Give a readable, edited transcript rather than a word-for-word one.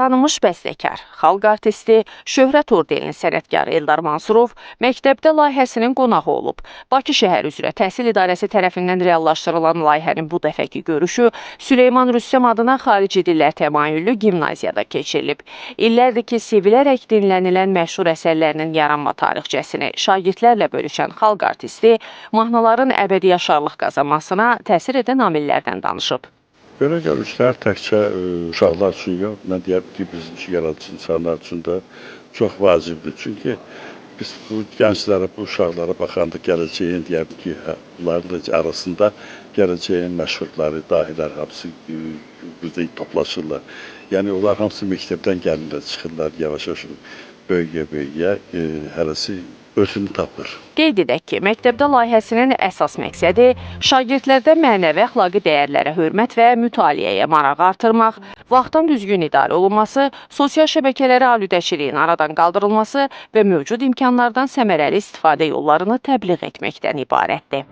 Tanınmış bəstəkar, xalq artisti, Şöhrət ordeninin sənətkarı Eldar Mansurov məktəbdə layihəsinin qonağı olub. Bakı şəhər üzrə Təhsil İdarəsi tərəfindən reallaşdırılan layihənin bu dəfəki görüşü Süleyman Rüstəm adına xarici dillər təmayüllü gimnaziyada keçirilib. İllərdir ki, sevilərək dinlənilən məşhur əsərlərinin yaranma tarixçəsini şagirdlərlə bölüşən xalq artisti mahnıların əbədi yaşarlıq qazanmasına təsir edən amillərdən danışıb. Belə görüşlər təkcə uşaqlar üçün yox, mən deyərdim ki, bizim kimi yaradıcı insanlar üçün də çox vacibdir. Çünki biz bu gənclərə, bu uşaqlara baxanda gələcəyin deyərdim ki, bunların da arasında gələcəyin məşhurları, dahilər hamısı burada toplaşırlar. Yəni onlar hamısı məktəbdən gəlirlər, çıxırlar yavaş-yavaş böyüyə-böyüyə, hərəsi özünü tapır. Qeyd edək ki, məktəbdə layihəsinin əsas məqsədi şagirdlərdə mənəvi əxlaqi dəyərlərə hörmət və mütaliəyə marağı artırmaq, vaxtın düzgün idarə olunması, sosial şəbəkələrə aludəçiliyin aradan qaldırılması və mövcud imkanlardan səmərəli istifadə yollarını təbliğ etməkdən ibarətdir.